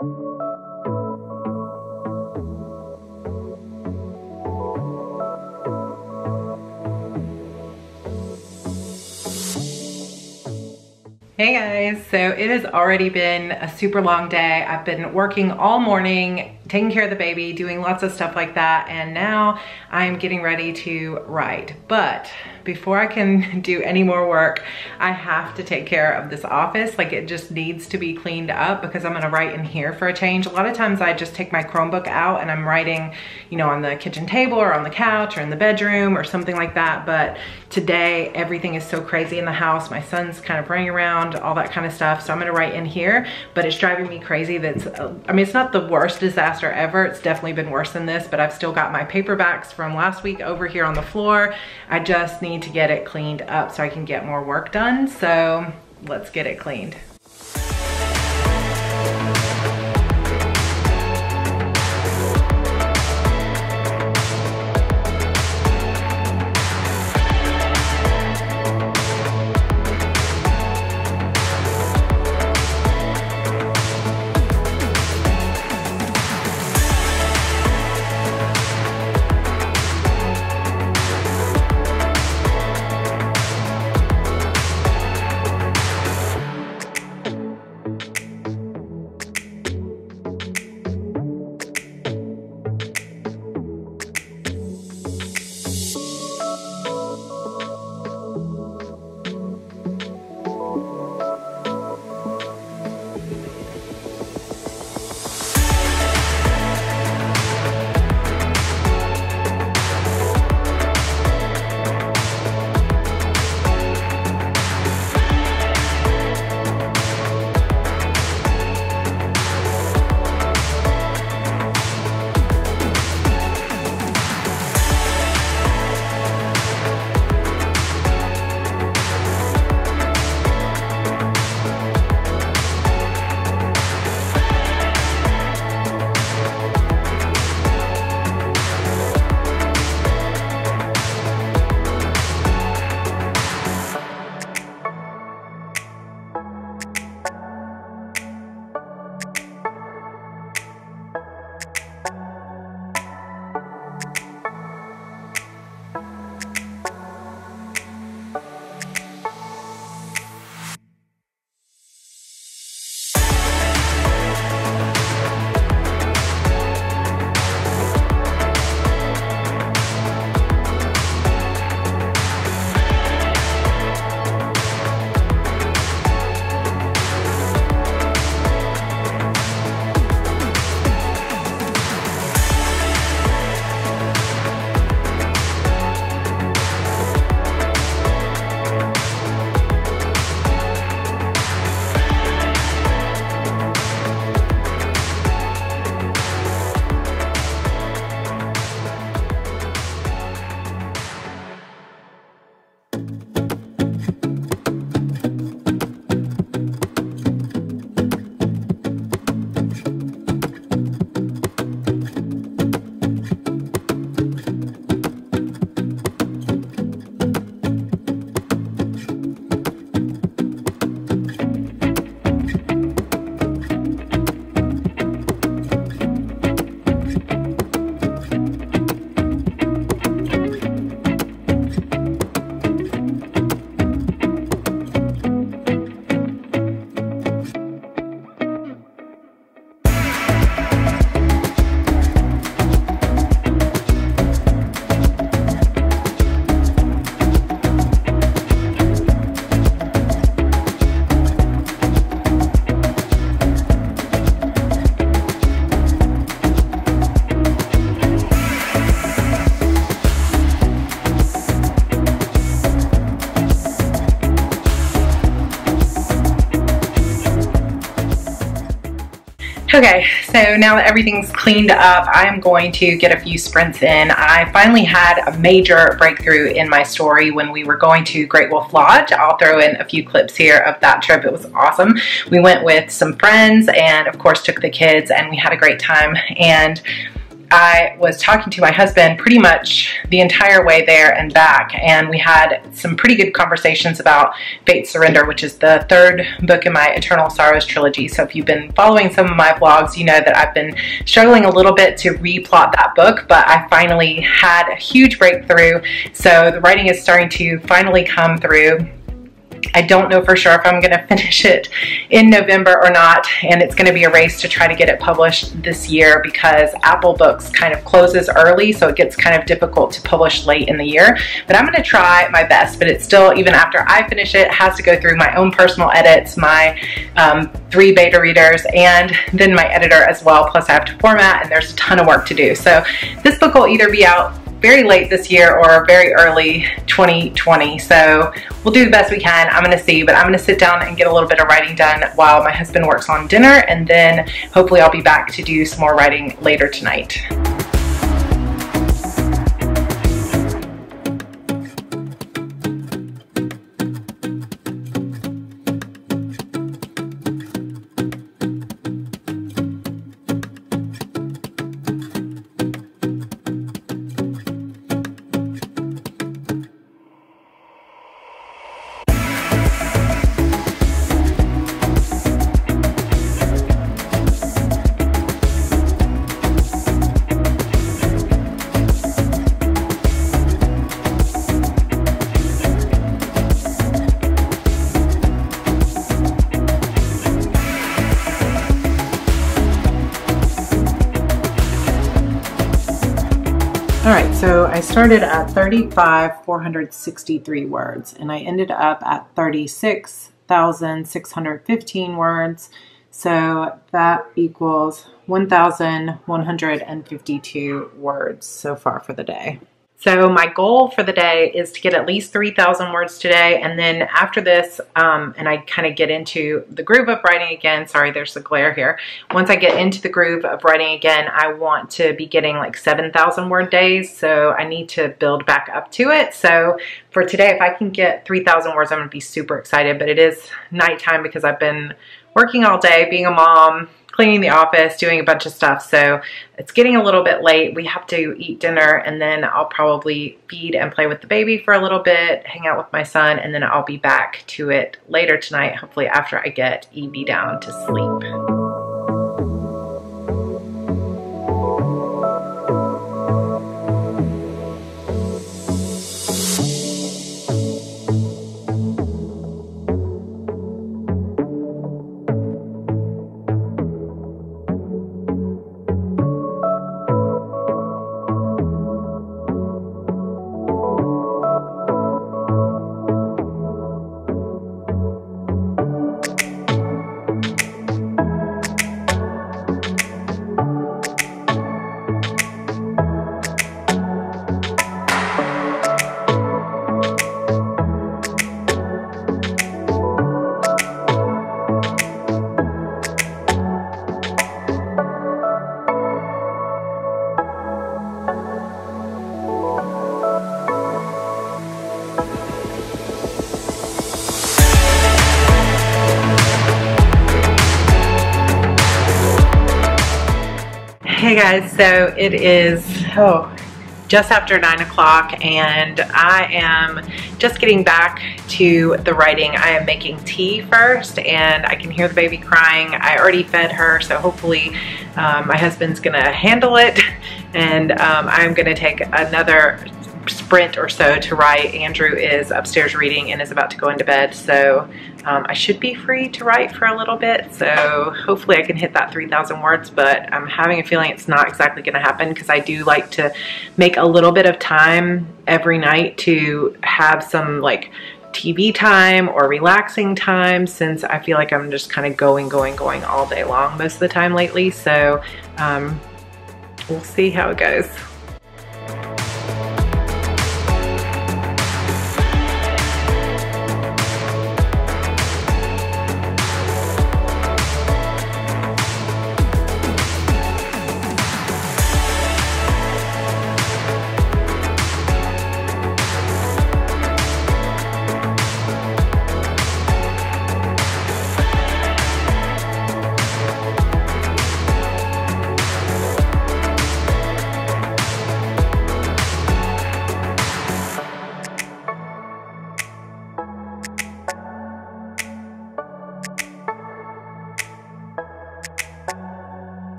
Hey guys, so it has already been a super long day. I've been working all morning, taking care of the baby, doing lots of stuff like that, and now I'm getting ready to write. But before I can do any more work, I have to take care of this office. Like, it just needs to be cleaned up because I'm gonna write in here for a change. A lot of times I just take my Chromebook out and I'm writing, you know, on the kitchen table or on the couch or in the bedroom or something like that. But today, everything is so crazy in the house. My son's kind of running around, all that kind of stuff. So I'm gonna write in here, but it's driving me crazy. I mean, it's not the worst disaster ever. It's definitely been worse than this, but I've still got my paperbacks from last week over here on the floor. I just need to get it cleaned up so I can get more work done. So let's get it cleaned. Okay, so now that everything's cleaned up, I'm going to get a few sprints in. I finally had a major breakthrough in my story when we were going to Great Wolf Lodge. I'll throw in a few clips here of that trip. It was awesome. We went with some friends and of course took the kids and we had a great time. And I was talking to my husband pretty much the entire way there and back, and we had some pretty good conversations about Fate Surrender, which is the third book in my Eternal Sorrows Trilogy. So if you've been following some of my vlogs, you know that I've been struggling a little bit to replot that book, but I finally had a huge breakthrough. So the writing is starting to finally come through. I don't know for sure if I'm going to finish it in November or not, and it's going to be a race to try to get it published this year because Apple Books kind of closes early, so it gets kind of difficult to publish late in the year. But I'm going to try my best, but it's still, even after I finish it, has to go through my own personal edits, my 3 beta readers, and then my editor as well, plus I have to format, and there's a ton of work to do. So this book will either be out very late this year or very early 2020. So we'll do the best we can. I'm gonna see, but I'm gonna sit down and get a little bit of writing done while my husband works on dinner, and then hopefully I'll be back to do some more writing later tonight. All right, so I started at 35,463 words, and I ended up at 36,615 words. So that equals 1,152 words so far for the day. So my goal for the day is to get at least 3,000 words today, and then after this, and I kind of get into the groove of writing again. Sorry, there's the glare here. Once I get into the groove of writing again, I want to be getting like 7,000 word days, so I need to build back up to it. So for today, if I can get 3,000 words, I'm going to be super excited, but it is nighttime because I've been working all day, being a mom, cleaning the office, doing a bunch of stuff. So it's getting a little bit late. We have to eat dinner, and then I'll probably feed and play with the baby for a little bit, hang out with my son, and then I'll be back to it later tonight, hopefully after I get Evie down to sleep. Hey guys, so it is just after 9 o'clock, and I am just getting back to the writing. I am making tea first, and I can hear the baby crying. I already fed her, so hopefully my husband's gonna handle it, and I'm gonna take another sprint or so to write. Andrew is upstairs reading and is about to go into bed, so I should be free to write for a little bit. So hopefully I can hit that 3,000 words, but I'm having a feeling it's not exactly going to happen because I do like to make a little bit of time every night to have some like TV time or relaxing time, since I feel like I'm just kind of going all day long most of the time lately. So we'll see how it goes.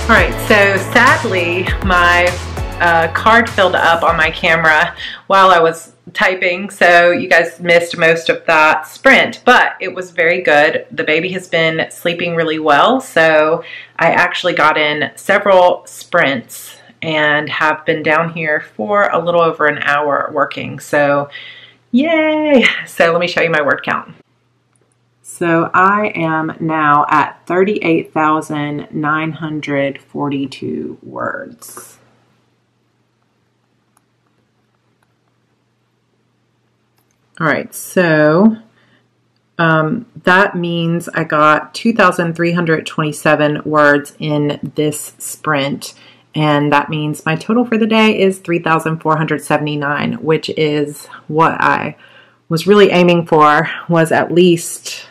All right, so sadly, my card filled up on my camera while I was typing, so you guys missed most of that sprint, but it was very good. The baby has been sleeping really well, so I actually got in several sprints and have been down here for a little over an hour working, so yay! So let me show you my word count. So I am now at 38,942 words. All right, so that means I got 2,327 words in this sprint, and that means my total for the day is 3,479, which is what I was really aiming for, was at least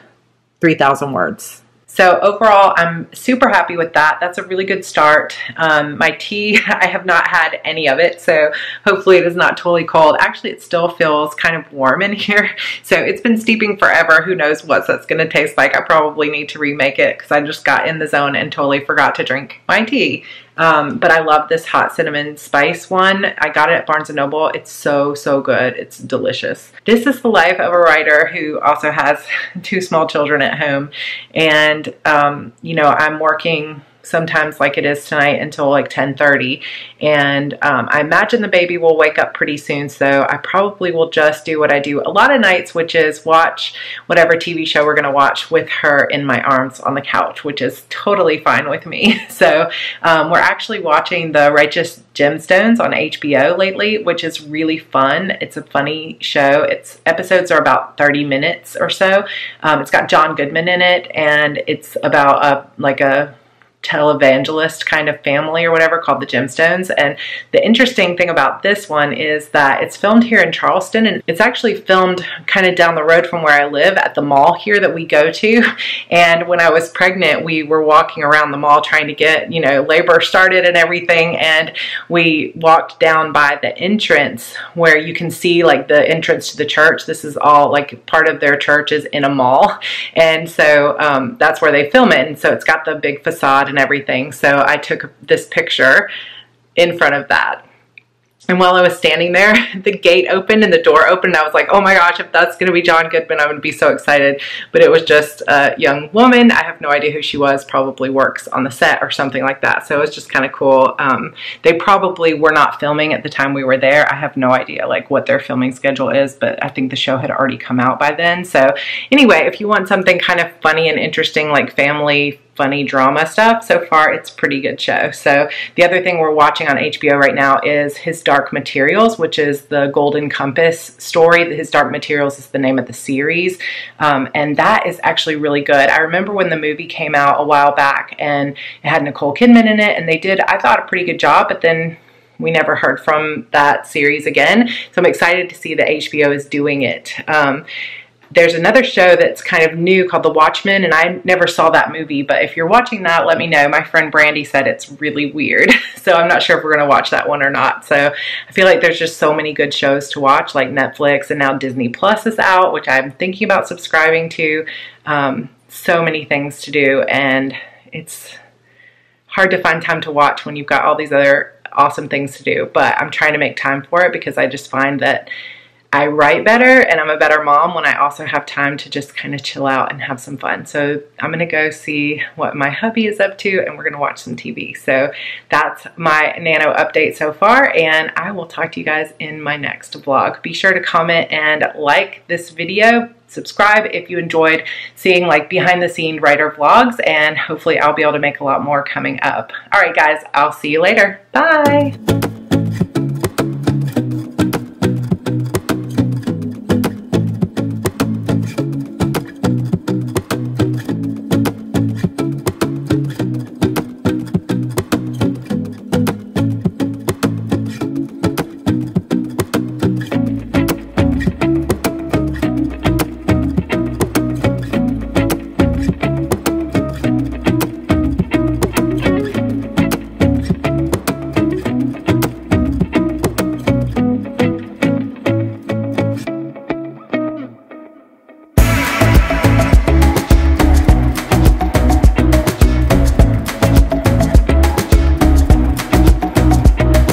3,000 words. So overall, I'm super happy with that. That's a really good start. My tea, I have not had any of it, so hopefully it is not totally cold. Actually, it still feels kind of warm in here. So it's been steeping forever. Who knows what that's gonna taste like. I probably need to remake it because I just got in the zone and totally forgot to drink my tea. But I love this hot cinnamon spice one. I got it at Barnes & Noble. It's so, so good. It's delicious. This is the life of a writer who also has 2 small children at home. And, you know, I'm working sometimes like it is tonight until like 10:30, and I imagine the baby will wake up pretty soon, so I probably will just do what I do a lot of nights, which is watch whatever TV show we're gonna watch with her in my arms on the couch, which is totally fine with me. So we're actually watching The Righteous Gemstones on HBO lately, which is really fun. It's a funny show. Its episodes are about 30 minutes or so. It's got John Goodman in it, and it's about like a televangelist kind of family or whatever called the Gemstones. And the interesting thing about this one is that it's filmed here in Charleston, and it's actually filmed kind of down the road from where I live at the mall here that we go to. And when I was pregnant, we were walking around the mall trying to get, you know, labor started and everything, and we walked down by the entrance where you can see like the entrance to the church. This is all like part of their church is in a mall, and so that's where they film it, and so it's got the big facade and everything. So I took this picture in front of that. And while I was standing there, the gate opened and the door opened, and I was like, oh my gosh, if that's going to be John Goodman, I'm going to be so excited. But it was just a young woman. I have no idea who she was, probably works on the set or something like that. So it was just kind of cool. They probably were not filming at the time we were there. I have no idea like what their filming schedule is, but I think the show had already come out by then. So anyway, if you want something kind of funny and interesting, like family funny drama stuff, so far it's a pretty good show. So the other thing we're watching on HBO right now is His Dark Materials, which is the Golden Compass story. His Dark Materials is the name of the series, and that is actually really good. I remember when the movie came out a while back, and it had Nicole Kidman in it, and they did, I thought, a pretty good job, but then we never heard from that series again. So I'm excited to see that HBO is doing it. There's another show that's kind of new called The Watchmen, and I never saw that movie, but if you're watching that, let me know. My friend Brandy said it's really weird, so I'm not sure if we're going to watch that one or not. So I feel like there's just so many good shows to watch, like Netflix, and now Disney Plus is out, which I'm thinking about subscribing to. So many things to do, and it's hard to find time to watch when you've got all these other awesome things to do, but I'm trying to make time for it because I just find that I write better and I'm a better mom when I also have time to just kind of chill out and have some fun. So I'm going to go see what my hubby is up to, and we're going to watch some TV. So that's my Nano update so far, and I will talk to you guys in my next vlog. Be sure to comment and like this video. Subscribe if you enjoyed seeing like behind the scene writer vlogs, and hopefully I'll be able to make a lot more coming up. All right guys, I'll see you later. Bye.